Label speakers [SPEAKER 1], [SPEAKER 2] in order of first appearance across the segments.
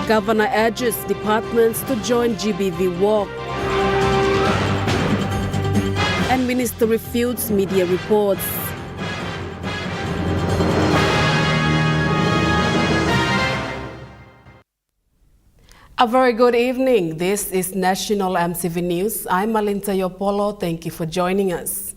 [SPEAKER 1] Governor urges departments to join GBV walk. And Minister refutes media reports. A very good evening. This is National EMTV News. I'm Malinta Yopolo. Thank you for joining us.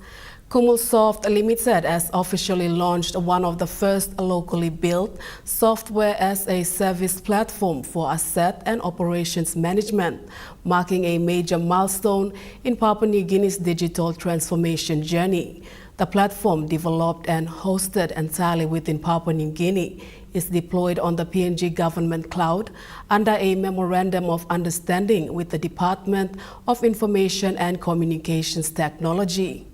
[SPEAKER 1] Kumulsoft Limited has officially launched one of the first locally built software as a service platform for asset and operations management, marking a major milestone in Papua New Guinea's digital transformation journey. The platform, developed and hosted entirely within Papua New Guinea, is deployed on the PNG government cloud under a memorandum of understanding with the Department of Information and Communications Technology.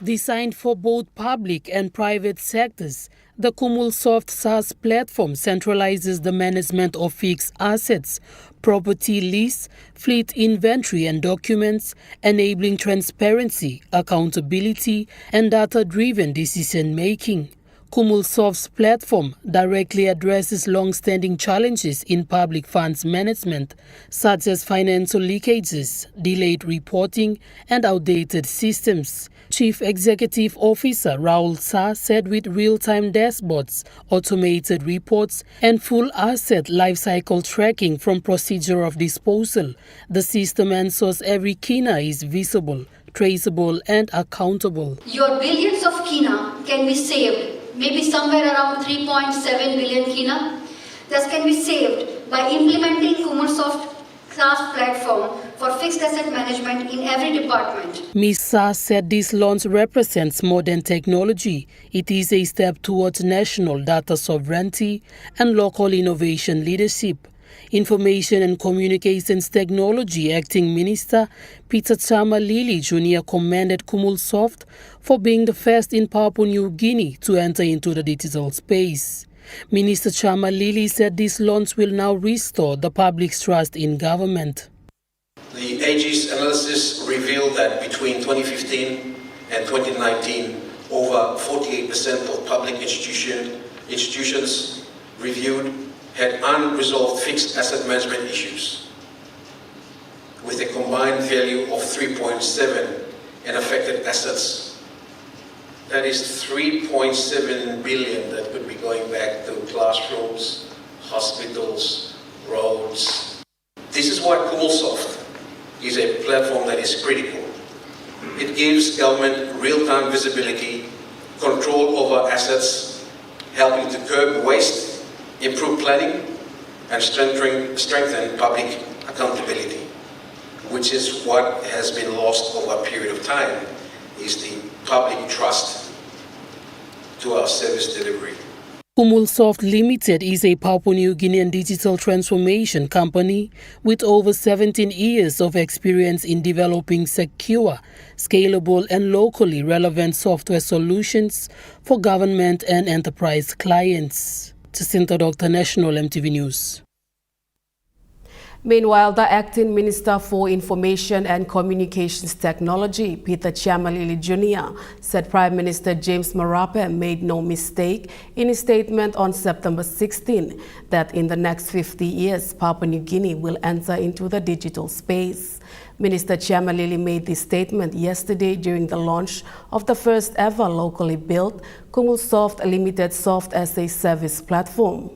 [SPEAKER 1] Designed for both public and private sectors, the Kumulsoft SaaS platform centralizes the management of fixed assets, property lease, fleet inventory and documents, enabling transparency, accountability, and data-driven decision-making. Kumulsoft's platform directly addresses long-standing challenges in public funds management, such as financial leakages, delayed reporting, and outdated systems. Chief Executive Officer Raul Sa said with real-time dashboards, automated reports, and full asset lifecycle tracking from procedure of disposal, the system ensures every kina is visible, traceable, and accountable.
[SPEAKER 2] Your billions of kina can be saved, maybe somewhere around 3.7 billion kina. This can be saved by implementing Kumulsoft SaaS platform for fixed asset management in every department.
[SPEAKER 1] Ms. Sa said this launch represents modern technology. It is a step towards national data sovereignty and local innovation leadership. Information and Communications Technology Acting Minister Peter Chama Lili Jr. commended Kumulsoft for being the first in Papua New Guinea to enter into the digital space. Minister Chama Lili said this launch will now restore the public's trust in government.
[SPEAKER 3] The AG's analysis revealed that between 2015 and 2019, over 48% of public institutions reviewed had unresolved fixed asset management issues, with a combined value of 3.7 in affected assets. That is 3.7 billion that could be going back to classrooms, hospitals, roads. This is why Kumulsoft is a platform that is critical. It gives government real-time visibility, control over assets, helping to curb waste, improve planning, and strengthen public accountability, which is what has been lost over a period of time, is the public trust to our service delivery.
[SPEAKER 1] Kumulsoft Limited is a Papua New Guinean digital transformation company with over 17 years of experience in developing secure, scalable and locally relevant software solutions for government and enterprise clients. Jacinta Dr. National EMTV News. Meanwhile, the Acting Minister for Information and Communications Technology, Peter Chiamalili Jr., said Prime Minister James Marape made no mistake in his statement on September 16 that in the next 50 years, Papua New Guinea will enter into the digital space. Minister Chiamalili made this statement yesterday during the launch of the first ever locally built Kumulsoft Limited Soft as a Service platform.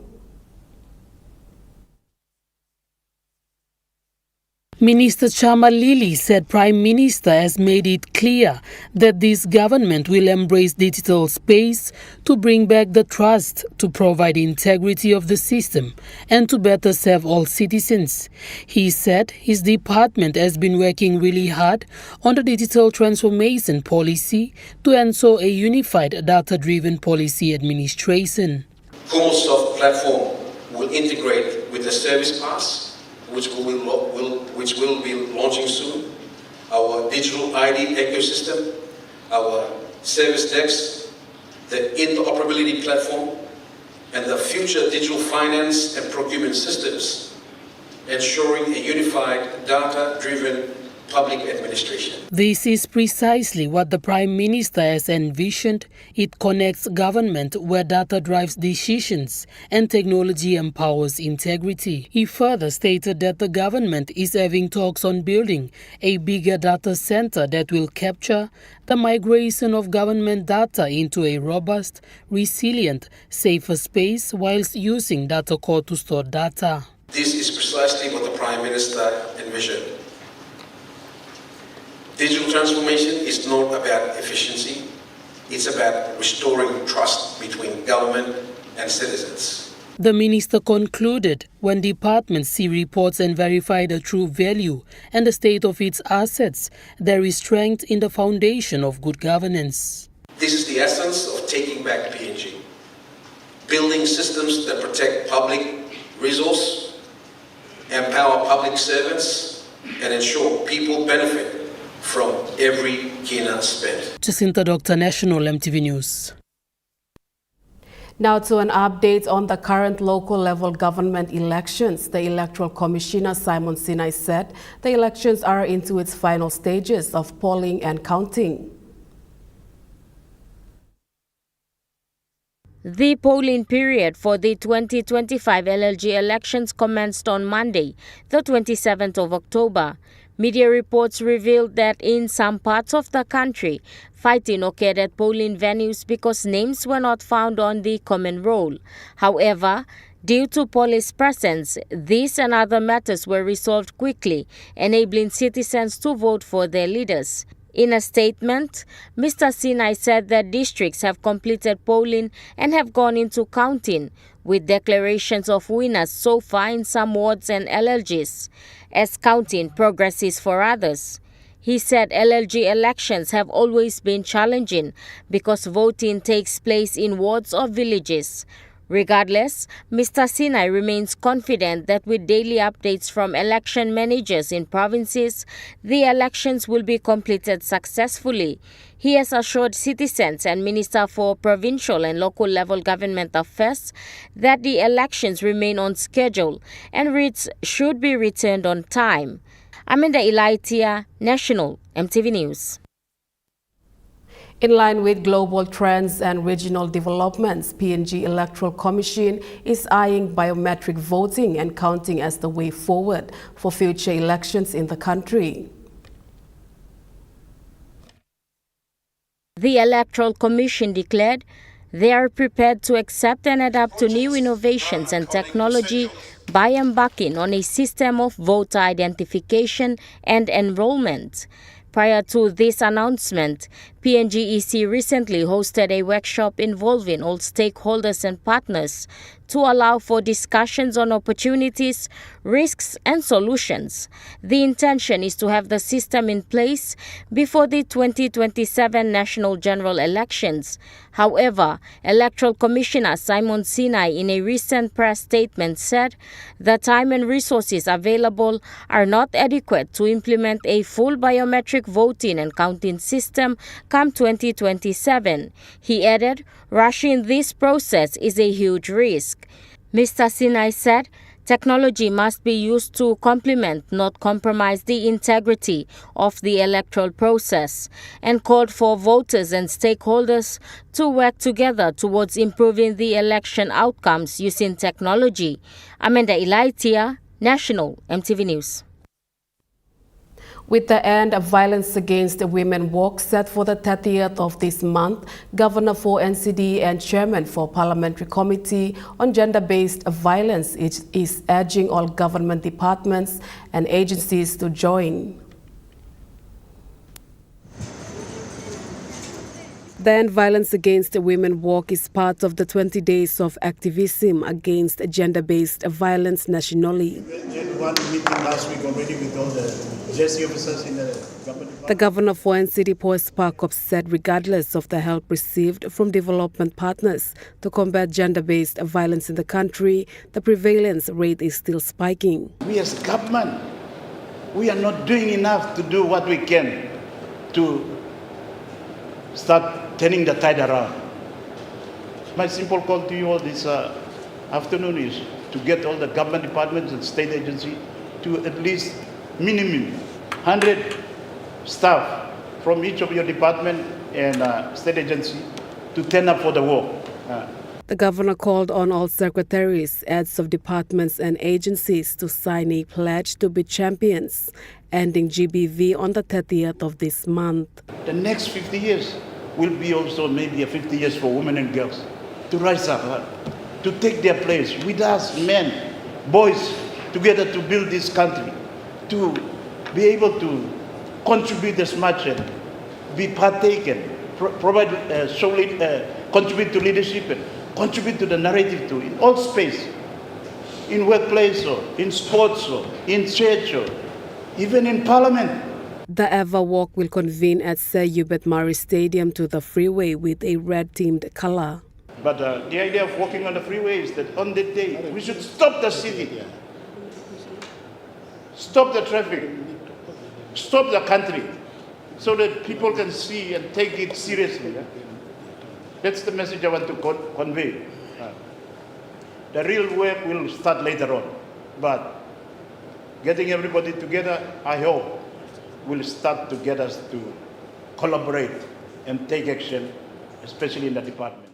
[SPEAKER 1] Minister Chama Lili said Prime Minister has made it clear that this government will embrace digital space to bring back the trust, to provide integrity of the system, and to better serve all citizens. He said his department has been working really hard on the digital transformation policy to ensure a unified data-driven policy administration.
[SPEAKER 3] Kumulsoft platform will integrate with the Service Pass, which will be launching soon, our digital ID ecosystem, our service decks, the interoperability platform, and the future digital finance and procurement systems, ensuring a unified, data-driven public administration.
[SPEAKER 1] This is precisely what the Prime Minister has envisioned. It connects government where data drives decisions and technology empowers integrity. He further stated that the government is having talks on building a bigger data center that will capture the migration of government data into a robust, resilient, safer space whilst using data core to store data.
[SPEAKER 3] This is precisely what the Prime Minister envisioned. Digital transformation is not about efficiency, it's about restoring trust between government and citizens.
[SPEAKER 1] The minister concluded when departments see reports and verify the true value and the state of its assets, there is strength in the foundation of good governance.
[SPEAKER 3] This is the essence of taking back PNG. Building systems that protect public resource, empower public servants, and ensure people benefit from every kina spent.
[SPEAKER 1] Jacinta Dr. National EMTV News.
[SPEAKER 4] Now to an update on the current local level government elections. The Electoral Commissioner Simon Sinai said the elections are into its final stages of polling and counting.
[SPEAKER 5] The polling period for the 2025 LLG elections commenced on Monday, the 27th of October. Media reports revealed that in some parts of the country, fighting occurred at polling venues because names were not found on the common roll. However, due to police presence, these and other matters were resolved quickly, enabling citizens to vote for their leaders. In a statement, Mr. Sinai said that districts have completed polling and have gone into counting, with declarations of winners so far in some wards and LLGs, as counting progresses for others. He said LLG elections have always been challenging because voting takes place in wards or villages. Regardless, Mr. Sinai remains confident that with daily updates from election managers in provinces, the elections will be completed successfully. He has assured citizens and Minister for Provincial and Local Level Government Affairs that the elections remain on schedule and writs should be returned on time. Amanda Ilaitia, National EMTV News.
[SPEAKER 4] In line with global trends and regional developments, PNG Electoral Commission is eyeing biometric voting and counting as the way forward for future elections in the country.
[SPEAKER 5] The Electoral Commission declared they are prepared to accept and adapt to new innovations and technology by embarking on a system of voter identification and enrollment. Prior to this announcement, PNGEC recently hosted a workshop involving all stakeholders and partners to allow for discussions on opportunities, risks, and solutions. The intention is to have the system in place before the 2027 national general elections. However, Electoral Commissioner Simon Sinai in a recent press statement said the time and resources available are not adequate to implement a full biometric voting and counting system come 2027. He added, rushing this process is a huge risk. Mr. Sinai said, technology must be used to complement, not compromise the integrity of the electoral process, and called for voters and stakeholders to work together towards improving the election outcomes using technology. Amanda Ilaitia, National EMTV News.
[SPEAKER 4] With the end of Violence Against Women Walk set for the 30th of this month, Governor for NCD and Chairman for Parliamentary Committee on Gender-Based Violence is urging all government departments and agencies to join. The End Violence Against Women Walk is part of the 20 days of activism against gender-based violence nationally.
[SPEAKER 6] We had one meeting last week already with all the GSC officers in the government.
[SPEAKER 4] The Governor for NCD Paul Sparkop said regardless of the help received from development partners to combat gender-based violence in the country, the prevalence rate is still spiking.
[SPEAKER 6] We as government, we are not doing enough to do what we can to start turning the tide around. My simple call to you all this afternoon is to get all the government departments and state agencies to at least minimum 100 staff from each of your department and state agency to turn up for the war.
[SPEAKER 4] The governor called on all secretaries, heads of departments and agencies to sign a pledge to be champions, ending GBV on the 30th of this month.
[SPEAKER 6] The next 50 years will be also maybe 50 years for women and girls to rise up, to take their place with us, men, boys, together to build this country, to be able to contribute as much and be partaken, provide, contribute to leadership and contribute to the narrative too, in all space, in workplace or in sports or in church or even in parliament.
[SPEAKER 4] The EVA Walk will convene at Sir Hubert Murray Stadium to the freeway with a red-themed color.
[SPEAKER 6] But the idea of walking on the freeway is that on that day, we should stop the city, stop the traffic, stop the country, so that people can see and take it seriously. That's the message I want to convey. The real work will start later on, but getting everybody together, I hope, will start to get us to collaborate and take action, especially in the departments.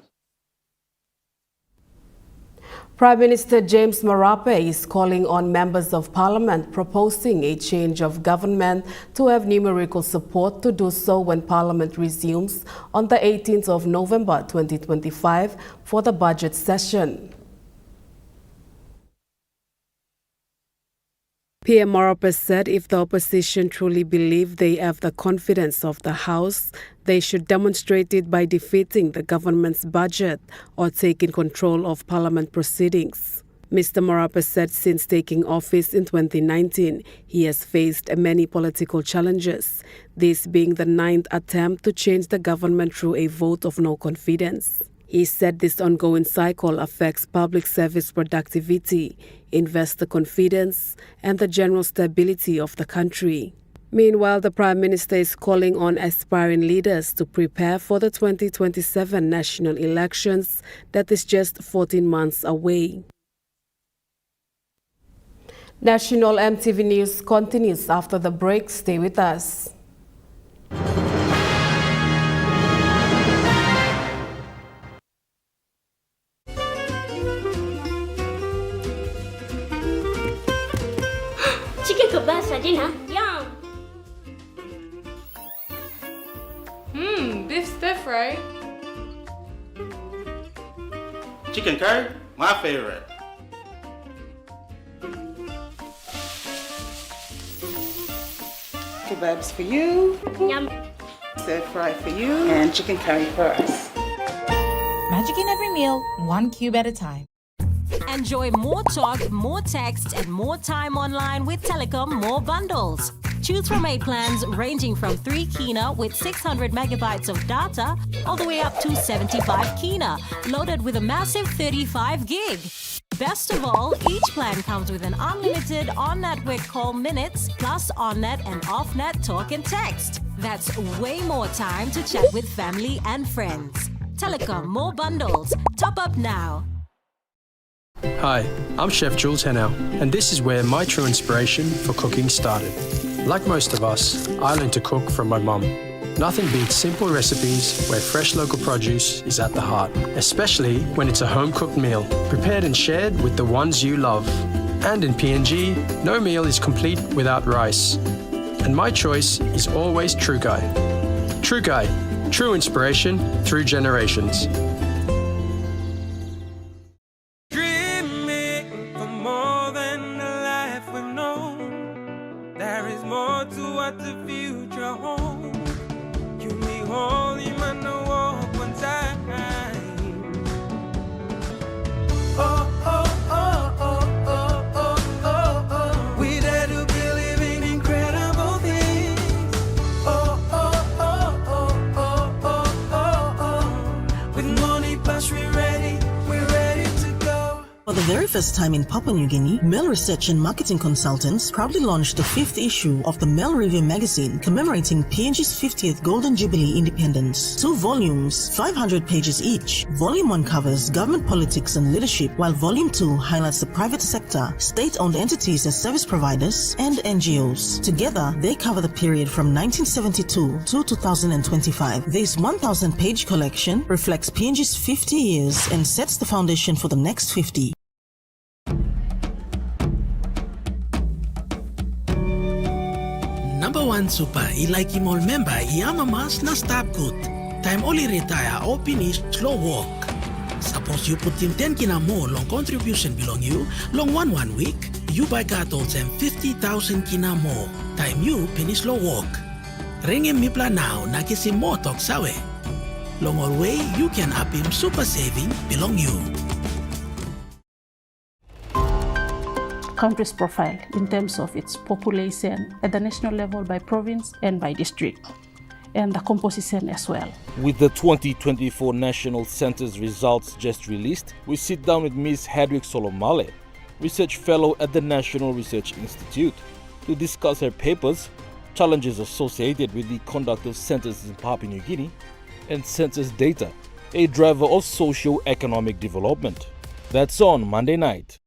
[SPEAKER 4] Prime Minister James Marape is calling on members of parliament proposing a change of government to have numerical support to do so when parliament resumes on the 18th of November 2025 for the budget session. PM Marape said if the opposition truly believe they have the confidence of the House, they should demonstrate it by defeating the government's budget or taking control of parliament proceedings. Mr. Marape said since taking office in 2019, he has faced many political challenges, this being the 9th attempt to change the government through a vote of no confidence. He said this ongoing cycle affects public service productivity, investor confidence, and the general stability of the country. Meanwhile, the Prime Minister is calling on aspiring leaders to prepare for the 2027 national elections that is just 14 months away. National EMTV News continues after the break. Stay with us.
[SPEAKER 7] Chicken kebab saja nak? Yum!
[SPEAKER 8] Beef stir fry.
[SPEAKER 9] Chicken curry, my favorite.
[SPEAKER 10] Kebabs for you,
[SPEAKER 7] Yum!
[SPEAKER 10] stir fry for you, and chicken curry for us.
[SPEAKER 11] Magic in every meal, one cube at a time.
[SPEAKER 12] Enjoy more talk, more text, and more time online with Telecom More Bundles. Choose from 8 plans ranging from 3 kina with 600 megabytes of data all the way up to 75 kina, loaded with a massive 35 gig. Best of all, each plan comes with an unlimited on-network call minutes plus on-net and off-net talk and text. That's way more time to chat with family and friends. Telecom More Bundles. Top up now.
[SPEAKER 13] Hi, I'm Chef Jules Henao, and this is where my true inspiration for cooking started. Like most of us, I learned to cook from my mum. Nothing beats simple recipes where fresh local produce is at the heart, especially when it's a home-cooked meal, prepared and shared with the ones you love. And in PNG, no meal is complete without rice. And my choice is always True Guy. True Guy, true inspiration through generations.
[SPEAKER 12] For the
[SPEAKER 8] the very first time in Papua New Guinea, Male Research and Marketing Consultants proudly launched the 5th issue of the Male Review magazine commemorating PNG's 50th Golden Jubilee independence. 2 volumes, 500 pages each. Volume 1 covers government politics and leadership, while Volume 2 highlights the private sector, state-owned entities as service providers, and NGOs. Together, they cover the period from 1972 to 2025. This 1,000-page collection reflects PNG's 50 years and sets the foundation for the next 50.
[SPEAKER 14] Number 1 super ilike mall member iama mas na stop good. Time only retire or finish slow walk. Suppose you put in 10 kina more long contribution belong you, long one week, you buy cartons and 50,000 kina more. Time you finish slow walk. Ring him mipla now na kisi mo talk sawe. Long all way you can up him super saving belong you.
[SPEAKER 10] Country's profile in terms of its population at the national level by province and by district, and the composition as well.
[SPEAKER 15] With the 2024 National Census results just released, we sit down with Ms. Hedwig Solomale, Research Fellow at the National Research Institute, to discuss her papers, challenges associated with the conduct of censuses in Papua New Guinea, and census data, a driver of socio-economic development. That's on Monday night.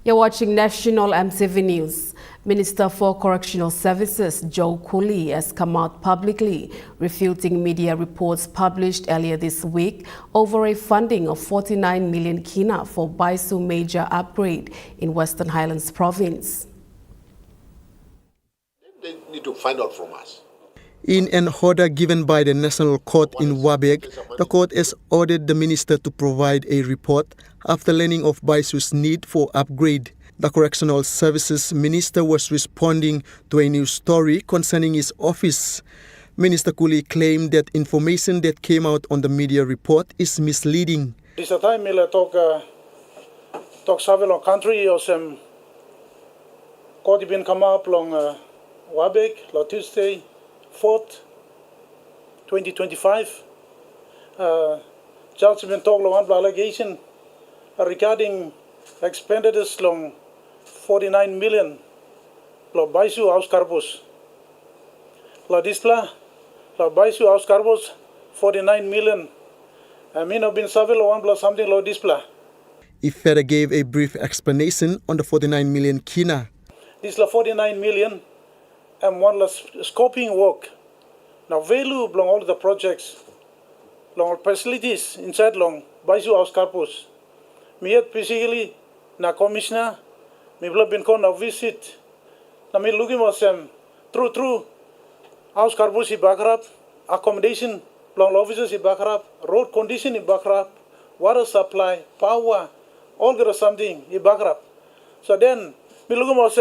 [SPEAKER 4] You're watching National EMTV News. Minister for Correctional Services, Joe Cooley, has come out publicly refuting media reports published earlier this week over a funding of 49 million kina for Baisu major upgrade in Western Highlands Province.
[SPEAKER 16] They need to find out from us.
[SPEAKER 17] In an order given by the National Court in Wabeg, the court has ordered the minister to provide a report after learning of Baisu's need for upgrade. The Correctional Services Minister was responding to a news story concerning his office. Minister Cooley claimed that information that came out on the media report is misleading.
[SPEAKER 18] This time we talk several country or some court been come up long Wabeg, Tuesday, 4th, 2025. Just been talk long allegation regarding expenditures long 49 million lo Baisu House Carbos. La displa lo Baisu House Carbos 49 million. I mean I've been several one plus something lo displa.
[SPEAKER 17] He further gave a brief explanation on the 49 million kina.
[SPEAKER 18] This la 49 million and one less scoping work. Now value belong all the projects, long facilities inside long Baisu House Carbos. Me yet basically na commissioner, me blood been con na visit. Na me looking was true House Carbos in backup, accommodation, long offices in backup, road condition in backup, water supply, power, all got something in backup. So then me looking was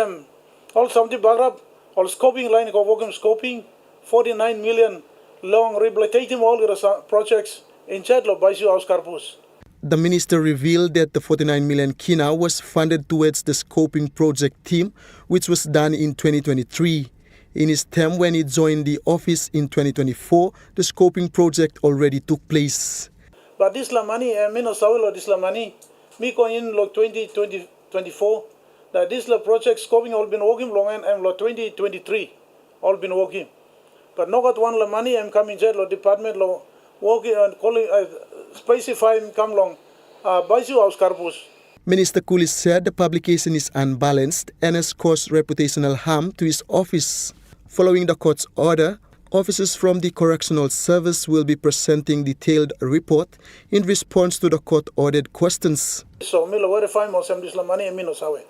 [SPEAKER 18] all something backup. All scoping line go working scoping 49 million long rehabilitating all the projects in Chadlo Baisu House Carbos.
[SPEAKER 17] The minister revealed that the 49 million kina was funded towards the scoping project team, which was done in 2023. In his term when he joined the office in 2024, the scoping project already took place.
[SPEAKER 18] But this la money, I mean, this la money, me going in like 2024. That this project scoping all been working long and 2023 all been working, but no got one la money. I'm coming jet lo department lo working and calling specify come long Baisu House Carbos.
[SPEAKER 17] Minister Cooley said the publication is unbalanced and has caused reputational harm to his office. Following the court's order, officers from the Correctional Service will be presenting detailed report in response to the court-ordered questions.
[SPEAKER 18] So me lo verify mo sem this la money me no sawe.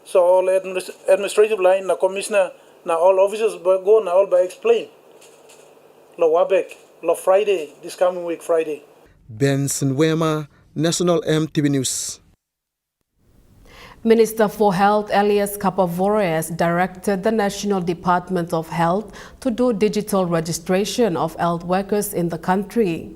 [SPEAKER 18] So all administrative line, na commissioner, na all officers go na all by explain. Lo Wabek, lo Friday, this coming week Friday.
[SPEAKER 17] Benson Wema, National EMTV News.
[SPEAKER 4] Minister for Health Elias Kapavore has directed the National Department of Health to do digital registration of health workers in the country.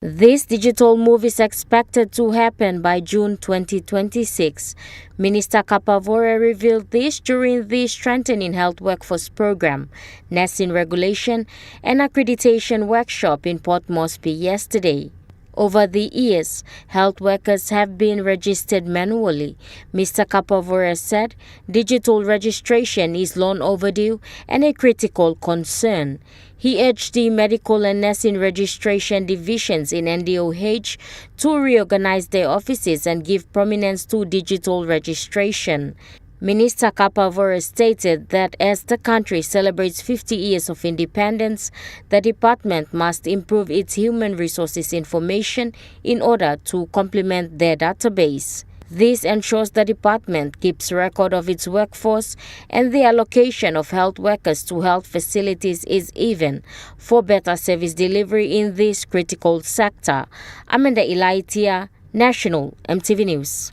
[SPEAKER 5] This digital move is expected to happen by June 2026. Minister Kapavore revealed this during the Strengthening Health Workforce Program, nursing regulation and accreditation workshop in Port Moresby yesterday. Over the years, health workers have been registered manually. Mr. Kapavore said digital registration is long overdue and a critical concern. He urged the medical and nursing registration divisions in NDOH to reorganize their offices and give prominence to digital registration. Minister Kapavore stated that as the country celebrates 50 years of independence, the department must improve its human resources information in order to complement their database. This ensures the department keeps record of its workforce and the allocation of health workers to health facilities is even for better service delivery in this critical sector. Amanda Ilaitia, National EMTV News.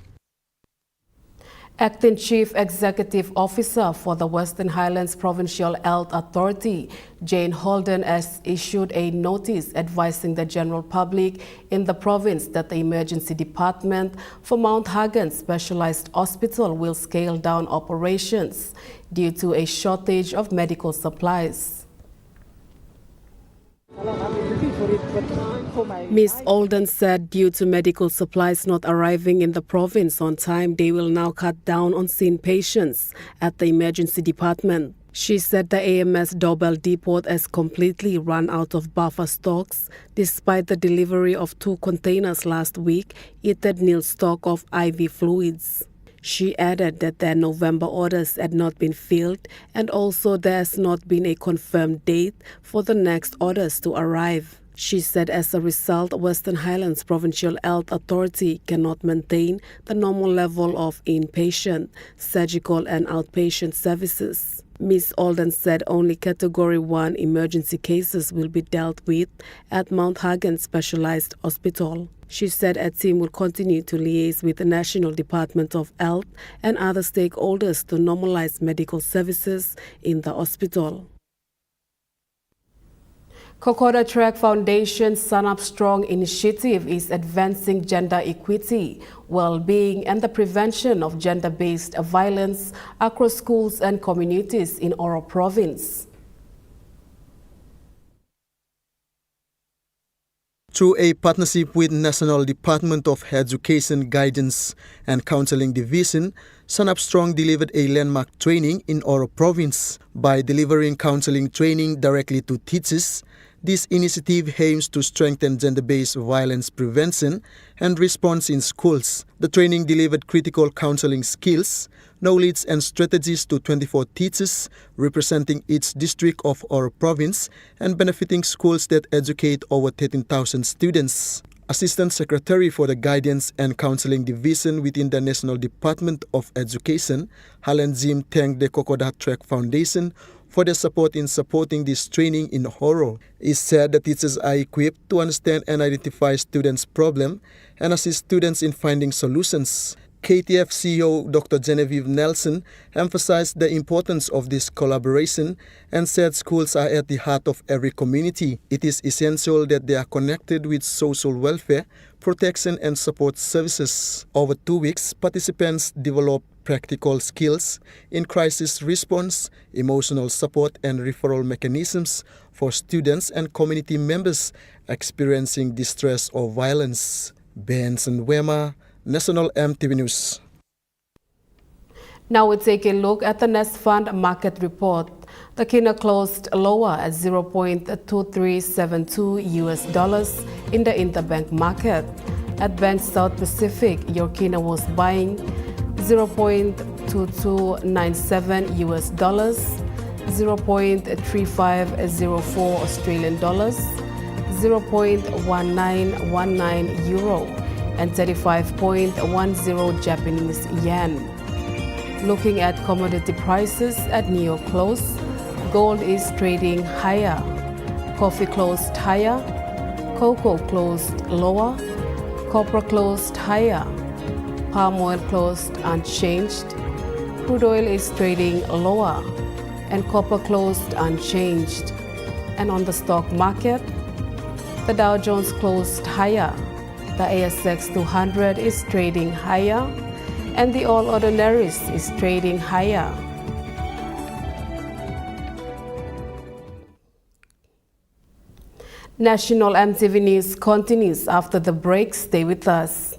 [SPEAKER 4] Acting Chief Executive Officer for the Western Highlands Provincial Health Authority, Jane Holden, has issued a notice advising the general public in the province that the emergency department for Mount Hagen Specialized Hospital will scale down operations due to a shortage of medical supplies. Ms. Alden said due to medical supplies not arriving in the province on time, they will now cut down on seeing patients at the emergency department. She said the AMS Doorbell Depot has completely run out of buffer stocks despite the delivery of 2 containers last week, it had nil stock of IV fluids. She added that their November orders had not been filled and also there has not been a confirmed date for the next orders to arrive. She said as a result, Western Highlands Provincial Health Authority cannot maintain the normal level of inpatient, surgical and outpatient services. Ms. Alden said only Category 1 emergency cases will be dealt with at Mount Hagen Specialized Hospital. She said a team will continue to liaise with the National Department of Health and other stakeholders to normalize medical services in the hospital. Kokoda Track Foundation's Sun Up Strong initiative is advancing gender equity, well-being and the prevention of gender-based violence across schools and communities in Oro Province.
[SPEAKER 17] Through a partnership with National Department of Education Guidance and Counseling Division, Sun Up Strong delivered a landmark training in Oro Province. By delivering counseling training directly to teachers, this initiative aims to strengthen gender-based violence prevention and response in schools. The training delivered critical counseling skills, knowledge and strategies to 24 teachers representing each district of our province and benefiting schools that educate over 13,000 students. Assistant Secretary for the Guidance and Counseling Division within the National Department of Education, Helen Jim, thanked the Kokoda Track Foundation for their support in supporting this training in Horo. He said that teachers are equipped to understand and identify students' problems and assist students in finding solutions. KTF CEO Dr. Genevieve Nelson emphasized the importance of this collaboration and said schools are at the heart of every community. It is essential that they are connected with social welfare, protection and support services. Over 2 weeks, participants developed practical skills in crisis response, emotional support and referral mechanisms for students and community members experiencing distress or violence. Benson Wema, National EMTV News.
[SPEAKER 4] Now we take a look at the Nest Fund market report. The Kina closed lower at $0.2372 US in the interbank market. At Bank South Pacific, your Kina was buying $0.2297 US, $0.3504 Australian dollars, 0.1919 euro, and 35.10 Japanese yen. Looking at commodity prices at New York close, gold is trading higher, coffee closed higher, cocoa closed lower, copper closed higher, palm oil closed unchanged, crude oil is trading lower, and copper closed unchanged. And on the stock market, The Dow Jones closed higher. The ASX 200 is trading higher, and the All Ordinaries is trading higher. National EMTV News continues after the break. Stay with us.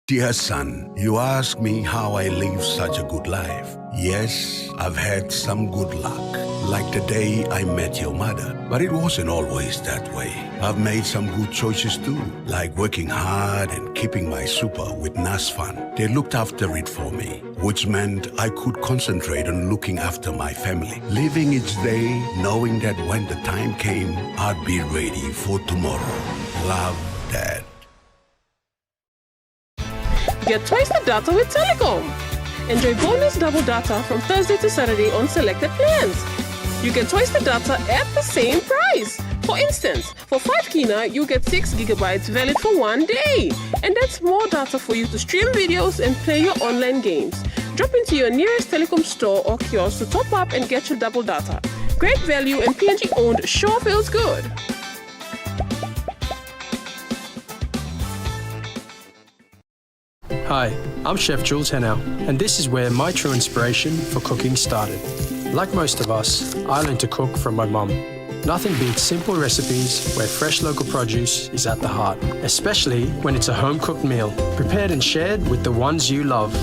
[SPEAKER 19] Dear son, you ask me how I live such a good life. Yes, I've had some good luck, like the day I met your mother. But it wasn't always that way. I've made some good choices too, like working hard and keeping my super with NASFAN. They looked after it for me, which meant I could concentrate on looking after my family, living each day knowing that when the time came, I'd be ready for tomorrow. Love, Dad.
[SPEAKER 20] Get twice the data with Telecom. Enjoy bonus double data from Thursday to Saturday on selected plans. You get twice the data at the same price. For instance, for 5 Kina, you get 6 gigabytes valid for 1 day. And that's more data for you to stream videos and play your online games. Drop into your nearest Telecom store or kiosk to top up and get your double data. Great value and PNG owned sure feels good.
[SPEAKER 13] Hi, I'm Chef Jules Henao, and this is where my true inspiration for cooking started. Like most of us, I learned to cook from my mum. Nothing beats simple recipes where fresh local produce is at the heart, especially when it's a home-cooked meal, prepared and shared with the ones you love.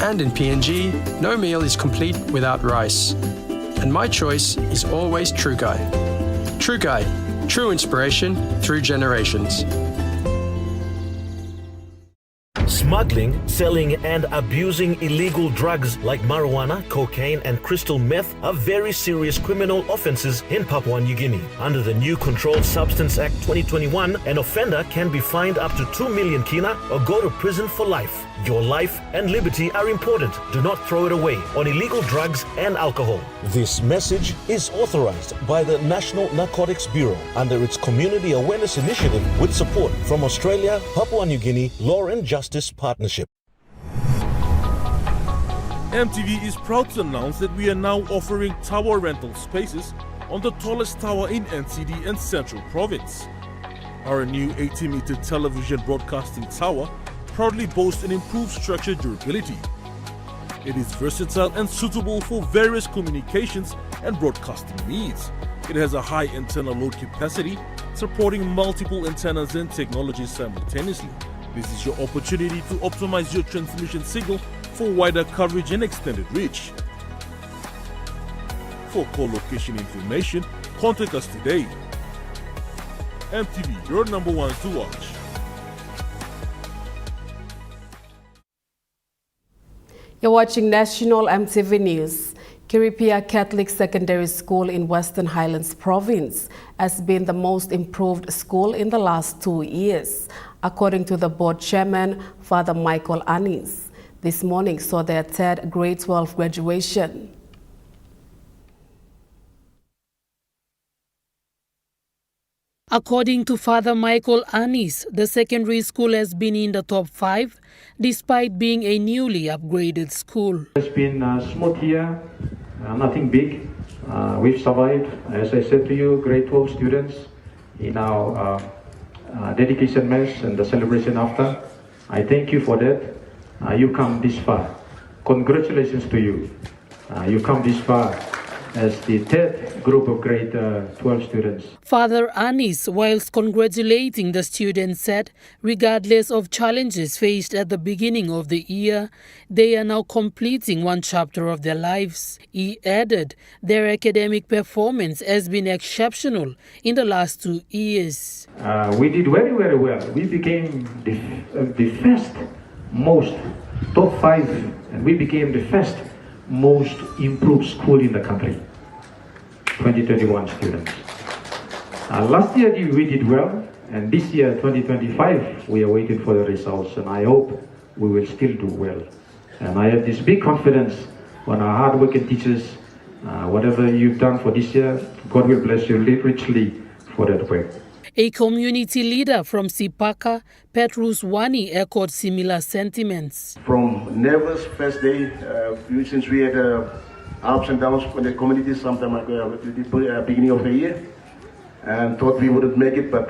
[SPEAKER 13] And in PNG, no meal is complete without rice. And my choice is always True Guy. True Guy, true inspiration through generations.
[SPEAKER 21] Smuggling, selling and abusing illegal drugs like marijuana, cocaine and crystal meth are very serious criminal offences in Papua New Guinea. Under the new Controlled Substance Act 2021, an offender can be fined up to 2 million kina or go to prison for life. Your life and liberty are important. Do not throw it away on illegal drugs and alcohol. This message is authorized by the National Narcotics Bureau under its Community Awareness Initiative with support from Australia, Papua New Guinea Law and Justice Partnership.
[SPEAKER 22] EMTV is proud to announce that we are now offering tower rental spaces on the tallest tower in NCD and Central Province. Our new 80-meter television broadcasting tower proudly boasts an improved structure durability. It is versatile and suitable for various communications and broadcasting needs. It has a high internal load capacity, supporting multiple antennas and technologies simultaneously. This is your opportunity to optimize your transmission signal for wider coverage and extended reach. For co-location information, contact us today. EMTV, your number one to watch.
[SPEAKER 4] You're watching National EMTV News. Kiripia Catholic Secondary School in Western Highlands Province has been the most improved school in the last 2 years, according to the board chairman, Father Michael Anis. This morning saw their third grade 12 graduation.
[SPEAKER 1] According to Father Michael Anis, the secondary school has been in the top 5 despite being a newly upgraded school.
[SPEAKER 23] It's been smooth here, nothing big. We've survived, as I said to you, grade 12 students in our dedication mass and the celebration after. I thank you for that. You come this far. Congratulations to you. You come this far as the third group of grade 12 students.
[SPEAKER 1] Father Anis, whilst congratulating the students, said regardless of challenges faced at the beginning of the year, they are now completing one chapter of their lives. He added their academic performance has been exceptional in the last 2 years.
[SPEAKER 23] We did very, very well. We became the first most top 5, and we became the first most improved school in the country. 2021 students. Last year we did well, and this year 2025 we are waiting for the results, and I hope we will still do well. And I have this big confidence on our hard-working teachers. Whatever you've done for this year, God will bless you richly for that work.
[SPEAKER 1] A community leader from Sipaka, Petrus Wani, echoed similar sentiments.
[SPEAKER 2] From nervous first day, since we had ups and downs in the community sometime at the beginning of the year, and thought we wouldn't make it, but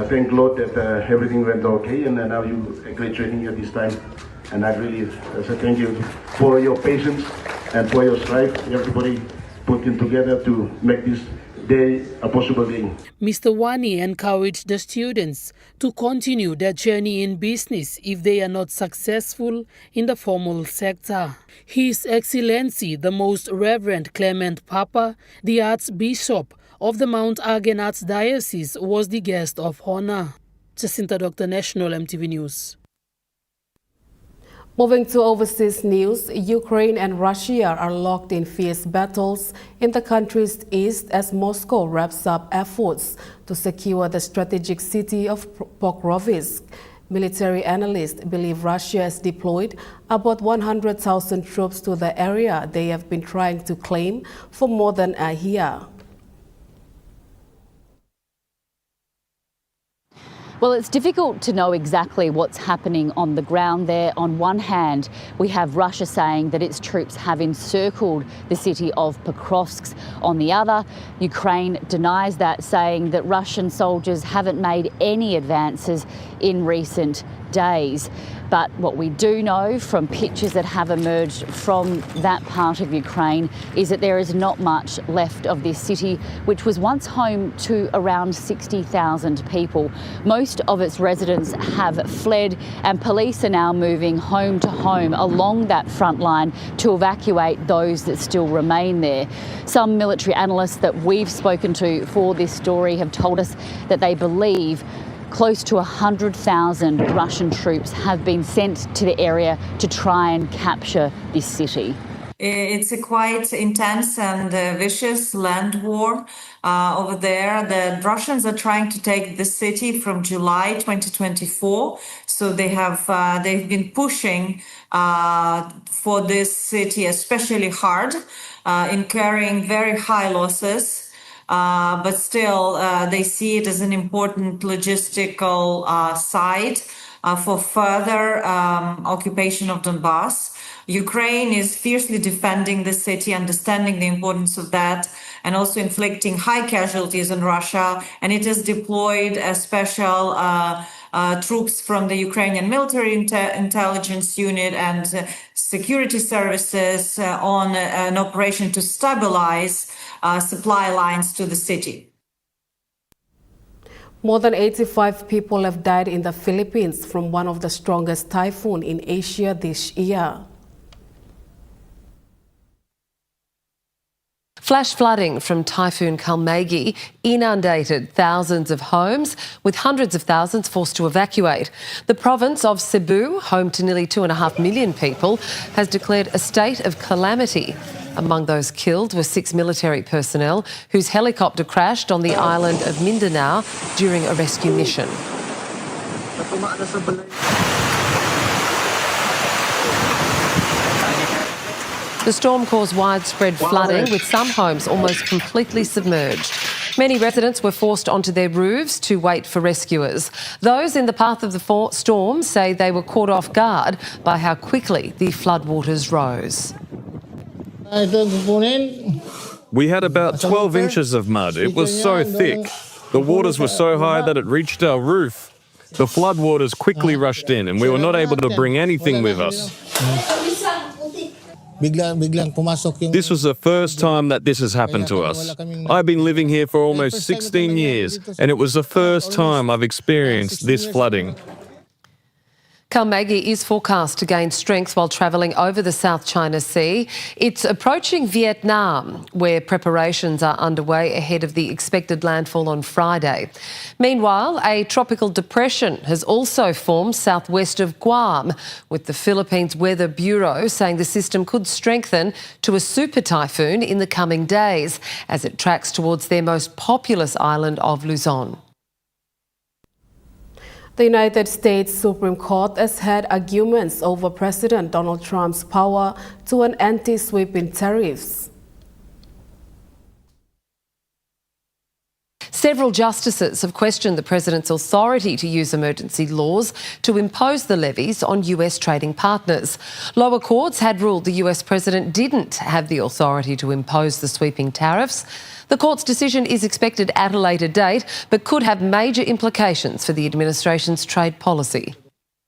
[SPEAKER 2] thank Lord that everything went okay, and now you are graduating at this time. And I really say thank you for your patience and for your strive. Everybody putting together to make this day a possible day.
[SPEAKER 1] Mr. Wani encouraged the students to continue their journey in business if they are not successful in the formal sector. His Excellency, the Most Reverend Clement Papa, the Archbishop of the Mount Again Archdiocese, was the guest of honor. Jacinta Dr. National EMTV News.
[SPEAKER 4] Moving to overseas news, Ukraine and Russia are locked in fierce battles in the country's east as Moscow wraps up efforts to secure the strategic city of Pokrovsk. Military analysts believe Russia has deployed about 100,000 troops to the area they have been trying to claim for more than a year.
[SPEAKER 3] Well, it's difficult to know exactly what's happening on the ground there. On one hand, we have Russia saying that its troops have encircled the city of Pokrovsk. On the other, Ukraine denies that, saying that Russian soldiers haven't made any advances in recent days. But what we do know from pictures that have emerged from that part of Ukraine is that there is not much left of this city, which was once home to around 60,000 people. Most of its residents have fled, and police are now moving home to home along that front line to evacuate those that still remain there. Some military analysts that we've spoken to for this story have told us that they believe close to 100,000 Russian troops have been sent to the area to try and capture this city.
[SPEAKER 6] It's a quite intense and vicious land war over there. The Russians are trying to take the city from July 2024. So they've been pushing for this city especially hard, incurring very high losses. But still, they see it as an important logistical site for further occupation of Donbass. Ukraine is fiercely defending the city, understanding the importance of that, and also inflicting high casualties on Russia. And it has deployed a special troops from the Ukrainian military intelligence unit and security services on an operation to stabilize supply lines to the city.
[SPEAKER 4] More than 85 people have died in the Philippines from one of the strongest typhoons in Asia this year.
[SPEAKER 24] Flash flooding from Typhoon Kalmagi inundated thousands of homes, with hundreds of thousands forced to evacuate. The province of Cebu, home to nearly 2.5 million people, has declared a state of calamity. Among those killed were 6 military personnel whose helicopter crashed on the island of Mindanao during a rescue mission. The storm caused widespread flooding, with some homes almost completely submerged. Many residents were forced onto their roofs to wait for rescuers. Those in the path of the storm say they were caught off guard by how quickly the floodwaters rose.
[SPEAKER 25] We had about 12 inches of mud. It was so thick. The waters were so high that it reached our roof. The floodwaters quickly rushed in and we were not able to bring anything with us. This was the first time that this has happened to us. I've been living here for almost 16 years and it was the first time I've experienced this flooding.
[SPEAKER 24] Kalmagi is forecast to gain strength while travelling over the South China Sea. It's approaching Vietnam, where preparations are underway ahead of the expected landfall on Friday. Meanwhile, a tropical depression has also formed southwest of Guam, with the Philippines Weather Bureau saying the system could strengthen to a super typhoon in the coming days as it tracks towards their most populous island of Luzon.
[SPEAKER 4] The United States Supreme Court has had arguments over President Donald Trump's power to an anti-sweeping tariffs.
[SPEAKER 24] Several justices have questioned the president's authority to use emergency laws to impose the levies on US trading partners. Lower courts had ruled the US president didn't have the authority to impose the sweeping tariffs. The court's decision is expected at a later date, but could have major implications for the administration's trade policy.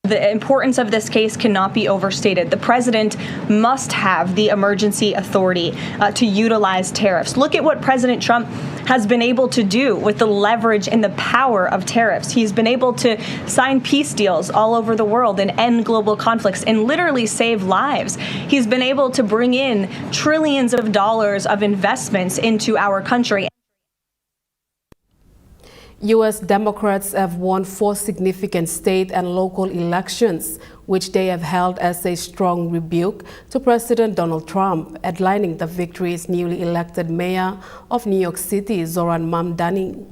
[SPEAKER 7] The importance of this case cannot be overstated. The president must have the emergency authority to utilize tariffs. Look at what President Trump has been able to do with the leverage and the power of tariffs. He's been able to sign peace deals all over the world and end global conflicts and literally save lives. He's been able to bring in trillions of dollars of investments into our country.
[SPEAKER 4] U.S. Democrats have won 4 significant state and local elections, which they have held as a strong rebuke to President Donald Trump, headlining the victory's newly elected mayor of New York City, Zohran Mamdani.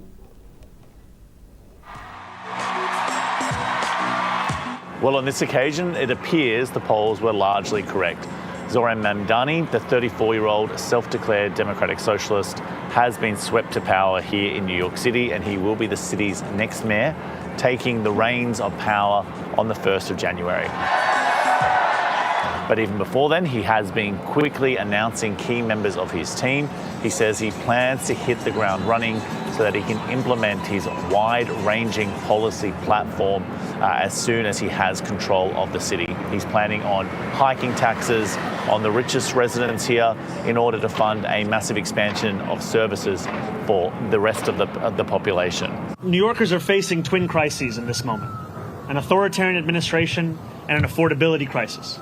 [SPEAKER 8] Well, on this occasion, it appears the polls were largely correct. Zohran Mamdani, the 34-year-old self-declared democratic socialist, has been swept to power here in New York City, and he will be the city's next mayor, taking the reins of power on the 1st of January. But even before then, he has been quickly announcing key members of his team. He says he plans to hit the ground running so that he can implement his wide-ranging policy platform as soon as he has control of the city. He's planning on hiking taxes on the richest residents here in order to fund a massive expansion of services for the rest of the population.
[SPEAKER 9] New Yorkers are facing twin crises in this moment: an authoritarian administration and an affordability crisis.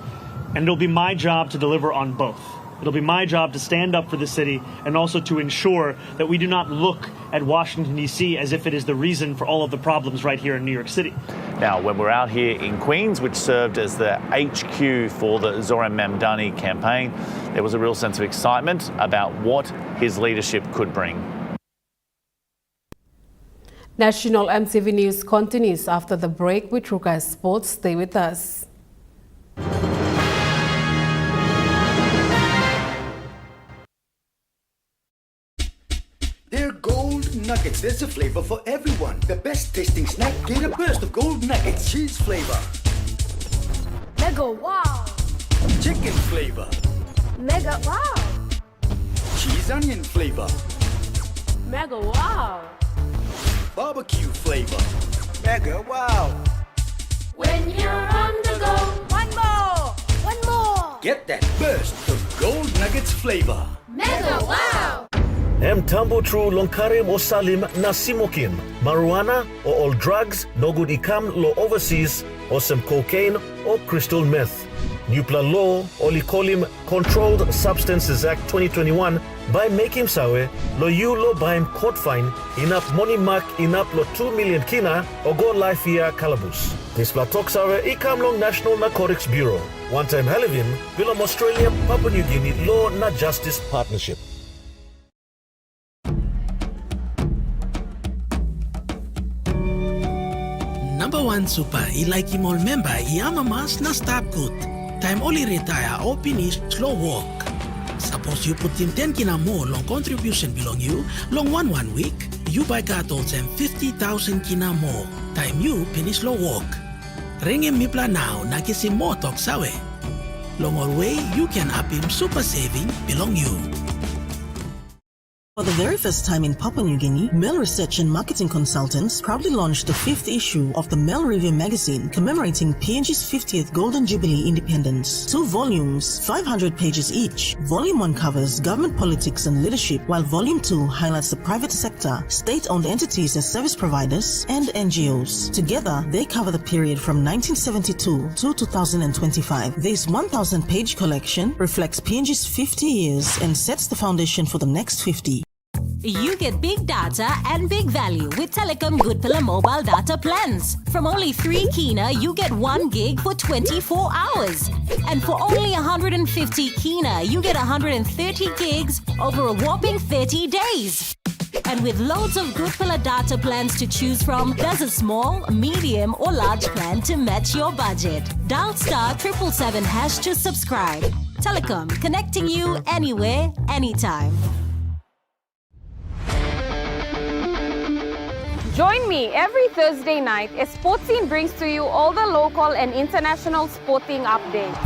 [SPEAKER 9] And it'll be my job to deliver on both. It'll be my job to stand up for the city and also to ensure that we do not look at Washington, D.C. as if it is the reason for all of the problems right here in New York City.
[SPEAKER 8] Now, when we're out here in Queens, which served as the HQ for the Zohran Mamdani campaign, there was a real sense of excitement about what his leadership could bring.
[SPEAKER 4] National EMTV News continues after the break with Rukai Sports. Stay with us.
[SPEAKER 11] They're gold nuggets. There's a flavor for everyone. The best tasting snack. Get a burst of gold nuggets. Cheese flavor.
[SPEAKER 12] Mega wow.
[SPEAKER 11] Chicken flavor.
[SPEAKER 12] Mega wow.
[SPEAKER 11] Cheese onion flavor.
[SPEAKER 12] Mega wow.
[SPEAKER 11] Barbecue flavor. Mega wow.
[SPEAKER 12] When you're on the go, one more. One more.
[SPEAKER 11] Get that burst of gold nuggets flavor.
[SPEAKER 12] Mega wow.
[SPEAKER 21] Em tambo tru longkarim o salim na simokin. Marijuana or all drugs no good ikam lo overseas or some cocaine or crystal meth. Nupla law o likolim Controlled Substances Act 2021 by making sawe lo you lo baim court fine inap money mark inap lo 2 million kina or go life year calabus. This platok sawe ikam long National Narcotics Bureau. One time halivim bilom Australia Papua New Guinea Law na Justice Partnership.
[SPEAKER 14] Number 1 super, like him all member, Yamamas na stop good. Time only retire or finish slow walk. Suppose you put him 10 kina more long contribution belong you, long 1 week, you buy cattle and 50,000 kina more. Time you finish slow walk. Ring him mipla now, na kisi more talk sawe. Long all way, you can up him super saving belong you.
[SPEAKER 5] For the very first time in Papua New Guinea, Male Research and Marketing Consultants proudly launched the 5th issue of the Male Review magazine commemorating PNG's 50th Golden Jubilee independence. 2 volumes, 500 pages each. Volume 1 covers government politics and leadership, while Volume 2 highlights the private sector, state-owned entities as service providers, and NGOs. Together, they cover the period from 1972 to 2025. This 1,000-page collection reflects PNG's 50 years and sets the foundation for the next 50.
[SPEAKER 10] You get big data and big value with Telecom Good Pillar mobile data plans. From only 3 kina, you get 1 gig for 24 hours. And for only 150 kina, you get 130 gigs over a whopping 30 days. And with loads of Good Pillar data plans to choose from, there's a small, medium or large plan to match your budget. Dial *777# to subscribe. Telecom, connecting you anywhere, anytime.
[SPEAKER 15] Join me every Thursday night as Sports Scene brings to you all the local and international sporting updates.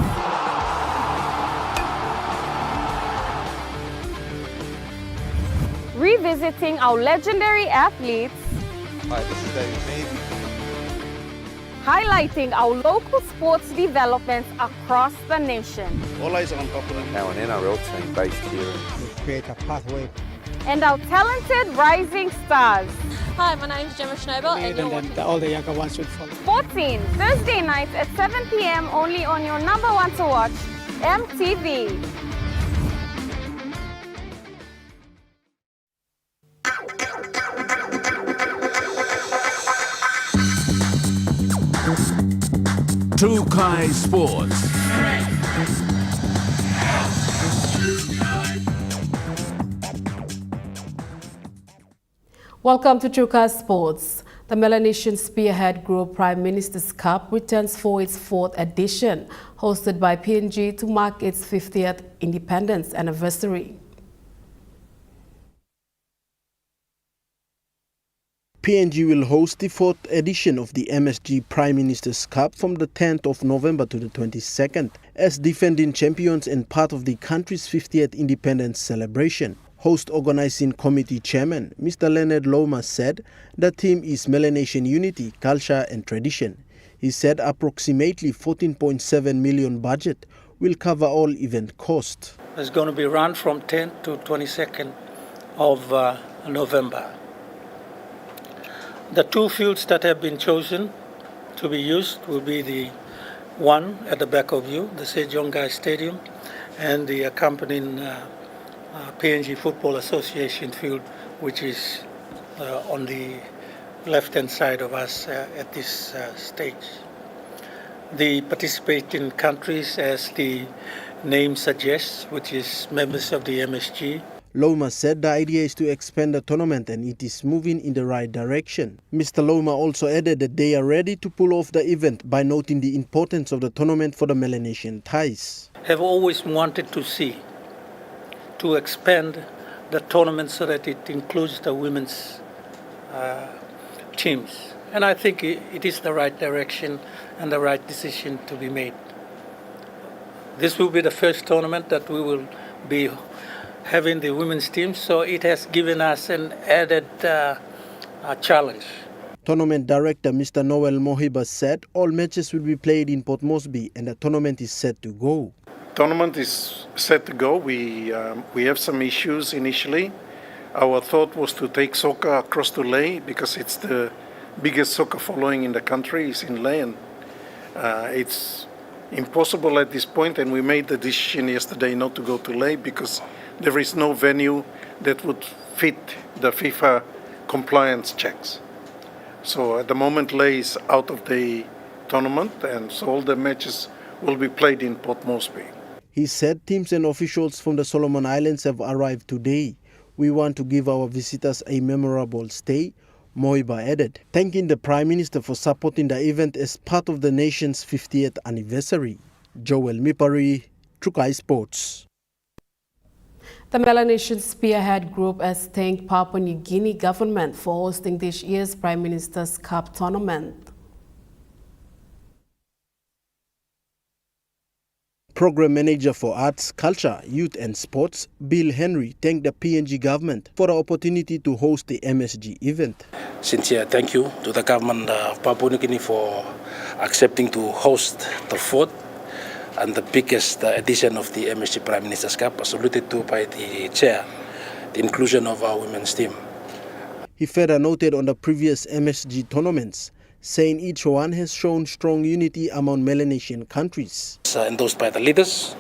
[SPEAKER 15] Revisiting our legendary athletes.
[SPEAKER 16] Hi, this is David Mead.
[SPEAKER 15] Highlighting our local sports developments across the nation.
[SPEAKER 16] All eyes on Papua. Our NRL team based here.
[SPEAKER 18] We create a pathway.
[SPEAKER 15] And our talented rising stars.
[SPEAKER 26] Hi, my name is Gemma Schnobel and you're watching.
[SPEAKER 18] All the younger ones should follow.
[SPEAKER 15] Sports Scene, Thursday nights at 7 p.m. only on your number one to watch, EMTV.
[SPEAKER 27] Tukai Sports.
[SPEAKER 4] Welcome to Chuka Sports. The Melanesian Spearhead Group Prime Minister's Cup returns for its 4th edition, hosted by PNG to mark its 50th independence anniversary.
[SPEAKER 28] PNG will host the 4th edition of the MSG Prime Minister's Cup from the 10th of November to the 22nd, as defending champions and part of the country's 50th independence celebration. Host Organizing Committee Chairman Mr. Leonard Loma said the theme is Melanesian unity, culture and tradition. He said approximately 14.7 million budget will cover all event costs.
[SPEAKER 29] It's going to be run from 10th to 22nd of November. The 2 fields that have been chosen to be used will be the one at the back of you, the Sejonggai Stadium, and the accompanying PNG Football Association field, which is on the left-hand side of us at this stage. The participating countries, as the name suggests, which is members of the MSG.
[SPEAKER 28] Loma said the idea is to expand the tournament and it is moving in the right direction. Mr. Loma also added that they are ready to pull off the event by noting the importance of the tournament for the Melanesian ties.
[SPEAKER 29] Have always wanted to see to expand the tournament so that it includes the women's teams. And I think it is the right direction and the right decision to be made. This will be the first tournament that we will be having the women's team, so it has given us an added challenge.
[SPEAKER 28] Tournament director Mr. Noel Mohiba said all matches will be played in Port Moresby and the tournament is set to go.
[SPEAKER 30] Tournament is set to go. We have some issues initially. Our thought was to take soccer across to Lae because it's the biggest soccer following in the country is in Lae, and it's impossible at this point, and we made the decision yesterday not to go to Lae because there is no venue that would fit the FIFA compliance checks. So at the moment Lae is out of the tournament, and so all the matches will be played in Port Moresby.
[SPEAKER 28] He said teams and officials from the Solomon Islands have arrived today. We want to give our visitors a memorable stay, Moiba added, thanking the Prime Minister for supporting the event as part of the nation's 50th anniversary. Joel Mipari, Trukai Sports.
[SPEAKER 4] The Melanesian Spearhead Group has thanked Papua New Guinea government for hosting this year's Prime Minister's Cup tournament.
[SPEAKER 28] Program Manager for Arts, Culture, Youth and Sports, Bill Henry, thanked the PNG government for the opportunity to host the MSG event.
[SPEAKER 1] Sincere thank you to the government of Papua New Guinea for accepting to host the fourth and the biggest edition of the MSG Prime Minister's Cup, as alluded to by the chair, the inclusion of our women's team.
[SPEAKER 28] He further noted on the previous MSG tournaments, saying each one has shown strong unity among Melanesian countries.
[SPEAKER 1] Endorsed by the leaders.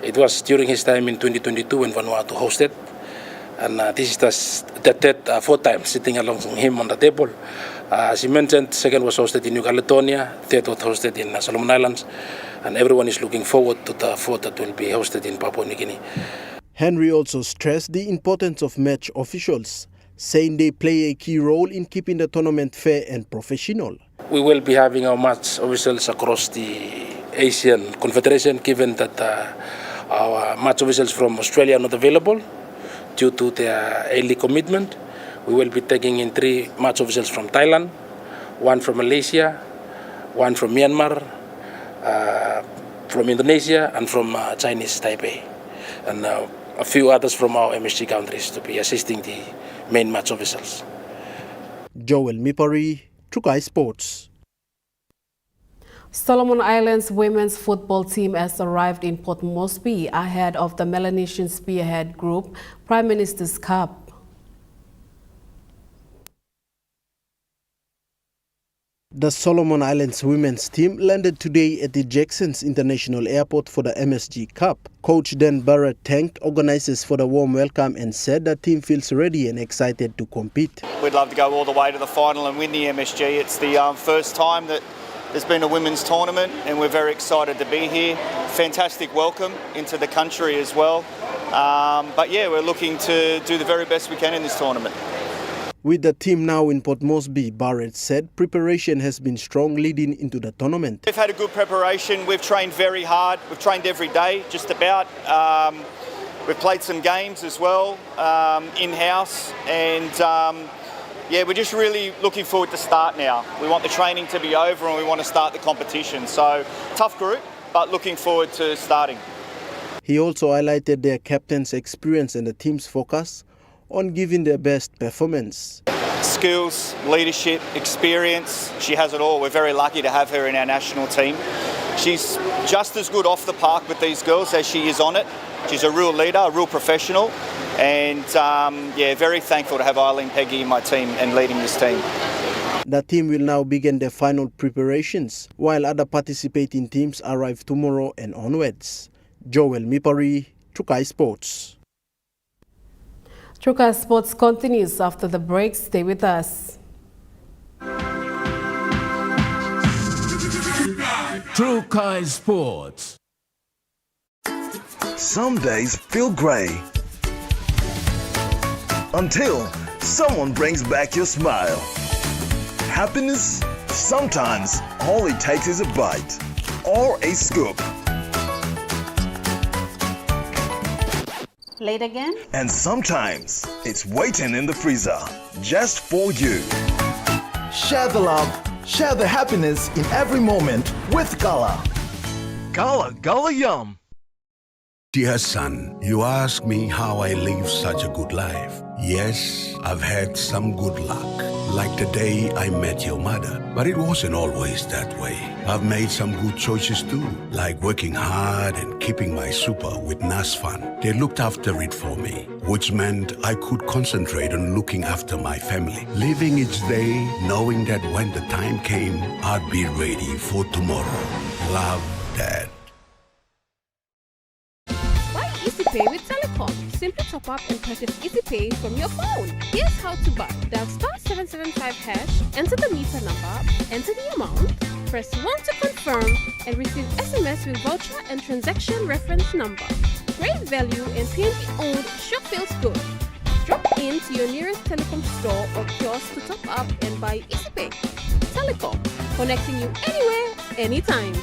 [SPEAKER 1] It was during his time in 2022 when Vanuatu hosted. And this is the fourth time sitting along him on the table. As he mentioned, second was hosted in New Caledonia, third was hosted in Solomon Islands, and everyone is looking forward to the fourth that will be hosted in Papua New Guinea.
[SPEAKER 28] Henry also stressed the importance of match officials, saying they play a key role in keeping the tournament fair and professional.
[SPEAKER 1] We will be having our match officials across the Asian Confederation, given that our match officials from Australia are not available due to their early commitment. We will be taking in 3 match officials from Thailand, 1 from Malaysia, 1 from Myanmar, from Indonesia, and from Chinese Taipei, and a few others from our MSG countries to be assisting the main match officials.
[SPEAKER 28] Joel Mipari, Trukai Sports.
[SPEAKER 4] Solomon Islands women's football team has arrived in Port Moresby ahead of the Melanesian Spearhead Group Prime Minister's Cup.
[SPEAKER 28] The Solomon Islands women's team landed today at the Jacksons International Airport for the MSG Cup. Coach Dan Barrett thanked organizers for the warm welcome and said the team feels ready and excited to compete.
[SPEAKER 2] We'd love to go all the way to the final and win the MSG. It's the first time that there's been a women's tournament and we're very excited to be here. Fantastic welcome into the country as well. But yeah, we're looking to do the very best we can in this tournament.
[SPEAKER 28] With the team now in Port Moresby, Barrett said preparation has been strong leading into the tournament.
[SPEAKER 2] We've had a good preparation. We've trained very hard. We've trained every day, just about. We've played some games as well in-house. And yeah, we're just really looking forward to start now. We want the training to be over and we want to start the competition. So tough group, but looking forward to starting.
[SPEAKER 28] He also highlighted their captain's experience and the team's focus on giving their best performance.
[SPEAKER 2] Skills, leadership, experience, she has it all. We're very lucky to have her in our national team. She's just as good off the park with these girls as she is on it. She's a real leader, a real professional, and yeah, very thankful to have Eileen Peggy in my team and leading this team.
[SPEAKER 28] The team will now begin their final preparations, while other participating teams arrive tomorrow and onwards. Joel Mipari, Trukai Sports.
[SPEAKER 4] Trukai Sports continues after the break. Stay with us.
[SPEAKER 27] Trukai Sports.
[SPEAKER 3] Some days feel grey until someone brings back your smile. Happiness, sometimes all it takes is a bite or a scoop.
[SPEAKER 6] Late again?
[SPEAKER 3] And sometimes it's waiting in the freezer just for you.
[SPEAKER 13] Share the love, share the happiness in every moment with Gala.
[SPEAKER 3] Gala Yum.
[SPEAKER 17] Dear son, you ask me how I live such a good life. Yes, I've had some good luck, like the day I met your mother. But it wasn't always that way. I've made some good choices too, like working hard and keeping my super with NASFAN. They looked after it for me, which meant I could concentrate on looking after my family. Living each day, knowing that when the time came, I'd be ready for tomorrow. Love, Dad.
[SPEAKER 19] EasyPay with Telecom. Simply top up and purchase EasyPay from your phone. Here's how to buy. Dial *775#, enter the meter number, enter the amount, press 1 to confirm, and receive SMS with voucher and transaction reference number. Great value and PNG-owned sure feels good. Drop into your nearest Telecom store or kiosk to top up and buy EasyPay. Telecom, connecting you anywhere, anytime.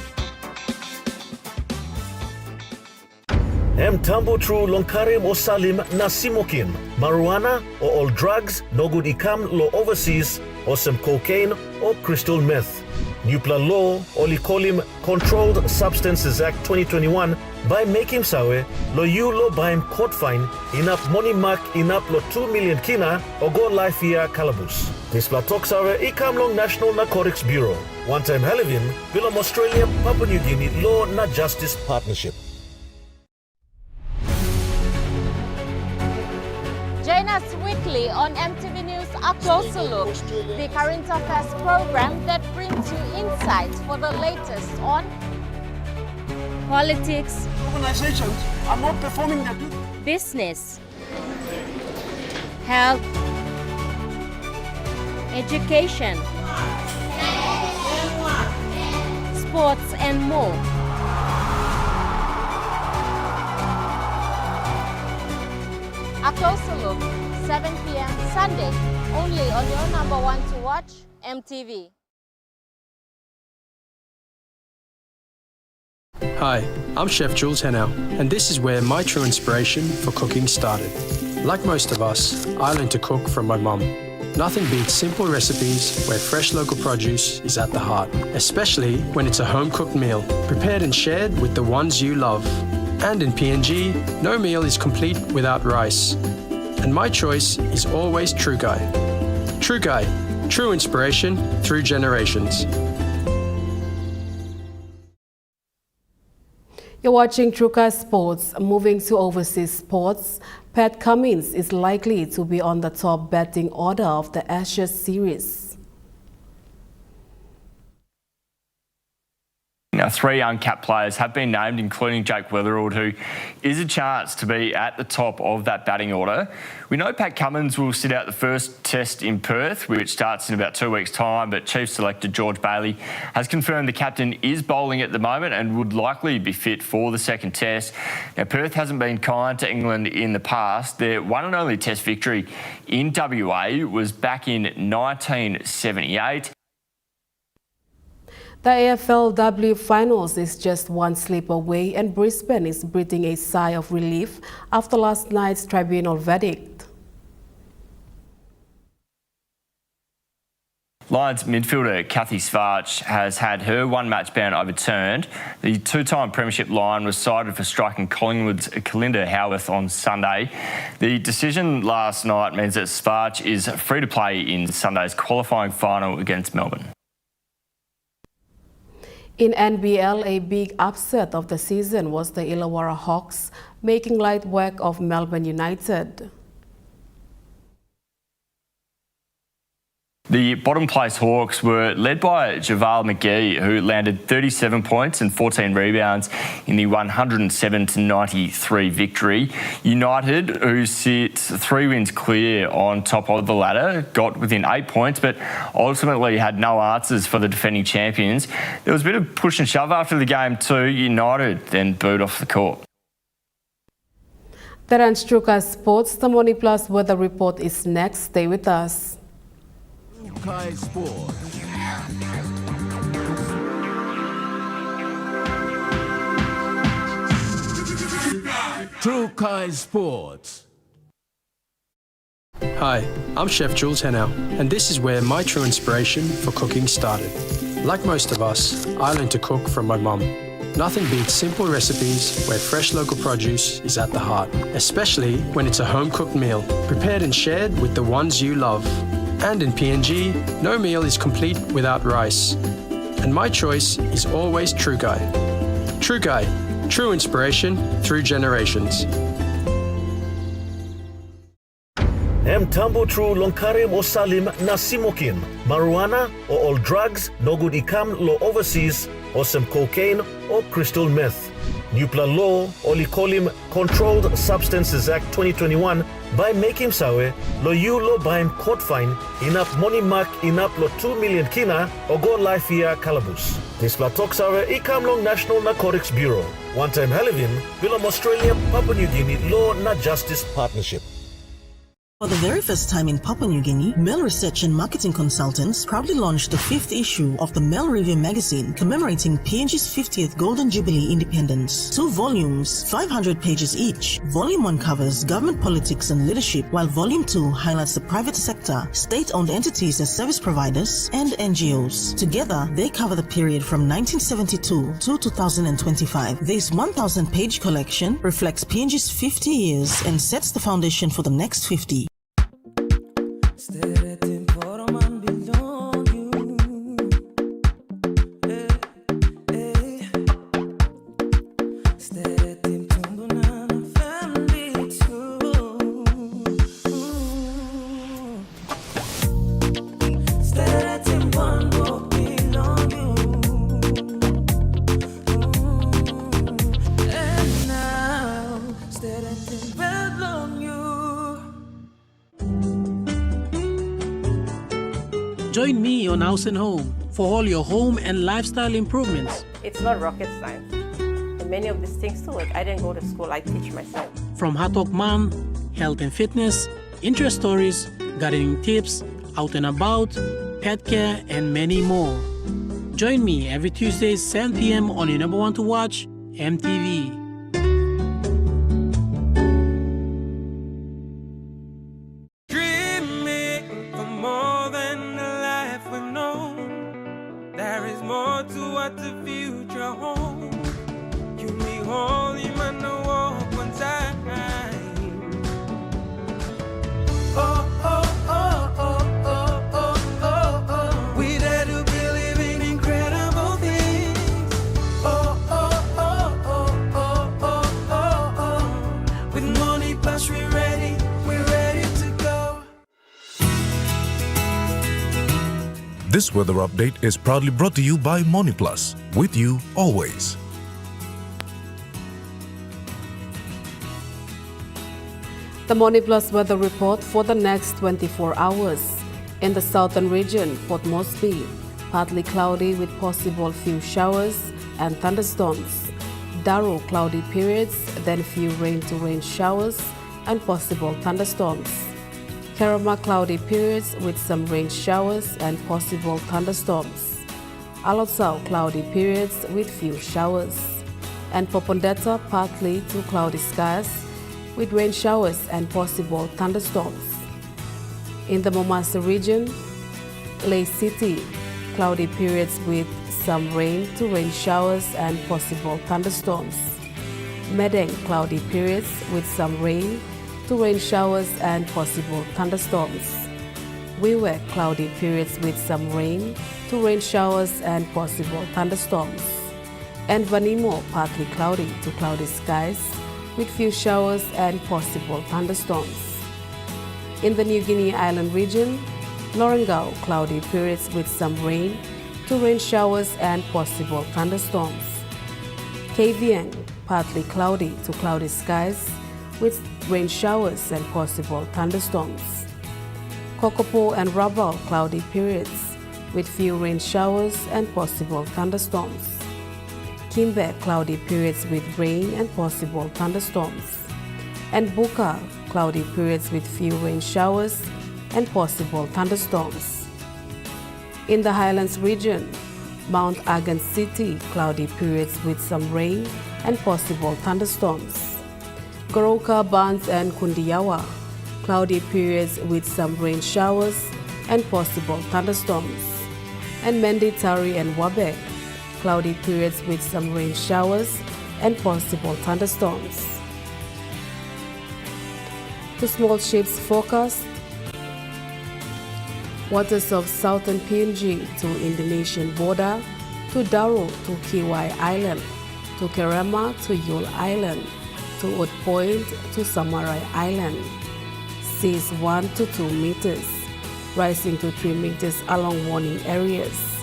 [SPEAKER 21] Mtambo tru lonkarim o salim na simokim. Marijuana or all drugs no good ikam lo overseas or some cocaine or crystal meth. New plan law or likolim Controlled Substances Act 2021 by making sawe lo you lo baim court fine inap money mark inap lo 2 million kina or go life year calabus. This platok sawe ikam long National Narcotics Bureau. One time Halivim, Bilam Australia, Papua New Guinea Law na Justice Partnership.
[SPEAKER 15] Join us weekly on MTV News A Closer Look, the current affairs program that brings you insights for the latest on politics,
[SPEAKER 6] organizations are not performing their duty,
[SPEAKER 15] business, health, education, sports and more. A Closer Look, 7 p.m. Sunday, only on your number one to watch, MTV.
[SPEAKER 7] Hi, I'm Chef Jules Henow, and this is where my true inspiration for cooking started. Like most of us, I learned to cook from my mum. Nothing beats simple recipes where fresh local produce is at the heart, especially when it's a home-cooked meal, prepared and shared with the ones you love. And in PNG, no meal is complete without rice. And my choice is always True Guy. True Guy, true inspiration through generations.
[SPEAKER 4] You're watching Truka Sports. Moving to overseas sports, Pat Cummins is likely to be on the top batting order of the Ashes series.
[SPEAKER 8] Now, 3 uncapped players have been named, including Jake Weatherald, who is a chance to be at the top of that batting order. We know Pat Cummins will sit out the first test in Perth, which starts in about 2 weeks' time, but Chief Selector George Bailey has confirmed the captain is bowling at the moment and would likely be fit for the second test. Now, Perth hasn't been kind to England in the past. Their one and only test victory in WA was back in 1978.
[SPEAKER 4] The AFLW Finals is just one slip away, and Brisbane is breathing a sigh of relief after last night's tribunal verdict.
[SPEAKER 8] Lions midfielder Kathy Svarch has had her one-match ban overturned. The two-time premiership Lion was cited for striking Collingwood's Kalinda Howarth on Sunday. The decision last night means that Svarch is free to play in Sunday's qualifying final against Melbourne.
[SPEAKER 4] In NBL, a big upset of the season was the Illawarra Hawks, making light work of Melbourne United.
[SPEAKER 8] The bottom place Hawks were led by Javal McGee, who landed 37 points and 14 rebounds in the 107-93 victory. United, who sit 3 wins clear on top of the ladder, got within 8 points, but ultimately had no answers for the defending champions. There was a bit of push and shove after the game too. United then booed off the court.
[SPEAKER 4] That ends Truka Sports. The Morning Plus weather report is next. Stay with us.
[SPEAKER 27] Trukai Sports. Trukai Sports.
[SPEAKER 7] Hi, I'm Chef Jules Henow, and this is where my true inspiration for cooking started. Like most of us, I learned to cook from my mum. Nothing beats simple recipes where fresh local produce is at the heart, especially when it's a home-cooked meal, prepared and shared with the ones you love. And in PNG, no meal is complete without rice. And my choice is always True Guy. True Guy, true inspiration through generations.
[SPEAKER 21] Tambo true lonkarim o salim na simokin, marijuana or all drugs, no good ikam lo overseas, or some cocaine or crystal meth. Nupla law, olikolim Controlled Substances Act 2021, by making sawe, lo you lo baim court fine, inap money mark inap lo 2 million kina, or go life year calabus. This platok sawe ikam long National Narcotics Bureau. One time Halivim, Bilam Australia, Papua New Guinea Law na Justice Partnership.
[SPEAKER 5] For the very first time in Papua New Guinea, Mail Research and Marketing Consultants proudly launched the 5th issue of the Mail Review magazine commemorating PNG's 50th Golden Jubilee independence. 2 volumes, 500 pages each. Volume 1 covers government politics and leadership, while Volume 2 highlights the private sector, state-owned entities as service providers, and NGOs. Together, they cover the period from 1972 to 2025. This 1,000-page collection reflects PNG's 50 years and sets the foundation for the next 50.
[SPEAKER 9] Join me on House and Home for all your home and lifestyle improvements.
[SPEAKER 11] It's not rocket science. And many of these things too, like I didn't go to school, I teach myself.
[SPEAKER 9] From Hatok Mom, health and fitness, interest stories, gardening tips, out and about, pet care, and many more. Join me every Tuesday 7 p.m. on your number one to watch, EMTV.
[SPEAKER 12] This weather update is proudly brought to you by MoneyPlus, with you always.
[SPEAKER 4] The MoneyPlus weather report for the next 24 hours. In the southern region, Port Moresby, partly cloudy with possible few showers and thunderstorms. Daro, cloudy periods, then few rain to rain showers and possible thunderstorms. Kerama, cloudy periods with some rain showers and possible thunderstorms. Alotsau, cloudy periods with few showers. And Popondetta, partly to cloudy skies with rain showers and possible thunderstorms. In the Momasa region, Lay City, cloudy periods with some rain to rain showers and possible thunderstorms. Medeng, cloudy periods with some rain to rain showers and possible thunderstorms. Wewak, cloudy periods with some rain to rain showers and possible thunderstorms. And Vanimo, partly cloudy to cloudy skies with few showers and possible thunderstorms. In the New Guinea Island region, Lorengau, cloudy periods with some rain to rain showers and possible thunderstorms. Kavieng, partly cloudy to cloudy skies with rain showers and possible thunderstorms. Kokopo and Rabaul, cloudy periods with few rain showers and possible thunderstorms. Kimbe, cloudy periods with rain and possible thunderstorms. And Buka, cloudy periods with few rain showers and possible thunderstorms. In the Highlands region, Mount Agan City, cloudy periods with some rain and possible thunderstorms. Goroka, Barnes and Kundiawa, cloudy periods with some rain showers and possible thunderstorms. And Menditari and Wabek, cloudy periods with some rain showers and possible thunderstorms. To small ships forecast, waters of southern PNG to Indonesian border, to Daro to Kiwai Island, to Kerema to Yule Island, to Wood Point to Samarai Island. Seas 1 to 2 meters, rising to 3 meters along warning areas.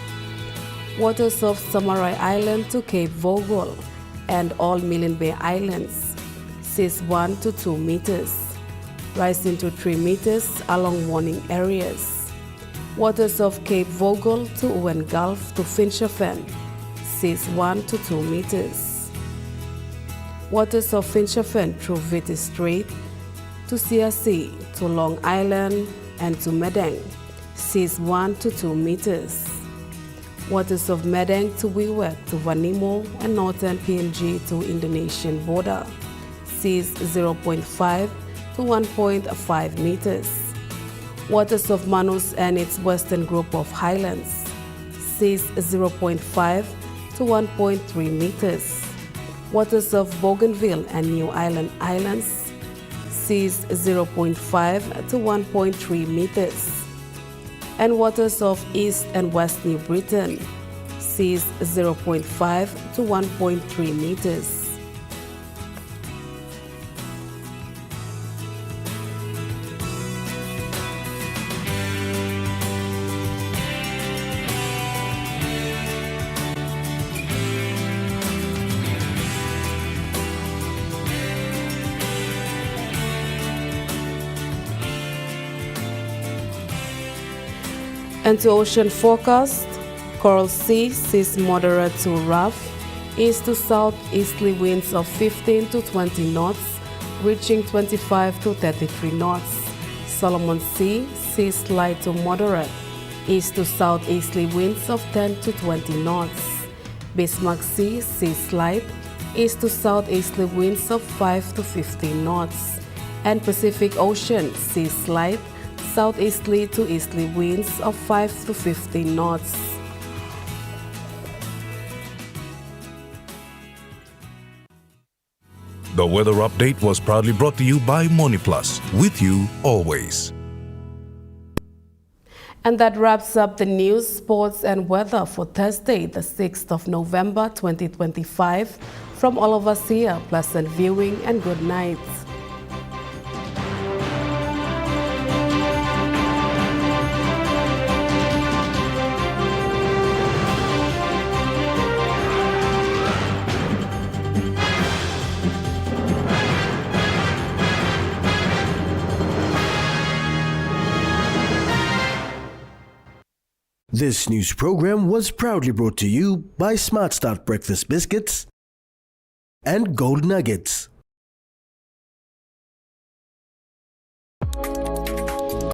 [SPEAKER 4] Waters of Samarai Island to Cape Vogel and all Milne Bay Islands. Seas 1 to 2 meters, rising to 3 meters along warning areas. Waters of Cape Vogel to Owen Gulf to Finschhafen. Seas 1 to 2 meters. Waters of Finschhafen through Viti Strait to CRC, to Long Island, and to Medang, seas 1 to 2 meters. Waters of Medang to Wewak to Vanimo and northern PNG to Indonesian border, seas 0.5 to 1.5 meters. Waters of Manus and its western group of highlands, seas 0.5 to 1.3 meters. Waters of Bougainville and New Island Islands, seas 0.5 to 1.3 meters. And waters of East and West New Britain, seas 0.5 to 1.3 meters. And to ocean forecast, Coral Sea, seas moderate to rough, east to southeasterly winds of 15 to 20 knots, reaching 25 to 33 knots. Solomon Sea, seas light to moderate, east to southeasterly winds of 10 to 20 knots. Bismarck Sea, seas light, east to southeasterly winds of 5 to 15 knots. And Pacific Ocean, seas light, southeasterly to easterly winds of 5 to 15 knots.
[SPEAKER 12] The weather update was proudly brought to you by MoneyPlus, with you always.
[SPEAKER 4] And that wraps up the news, sports and weather for Thursday, the 6th of November 2025. From all of us here, pleasant viewing and good night.
[SPEAKER 27] This news program was proudly brought to you by Smart Start Breakfast Biscuits and Gold Nuggets.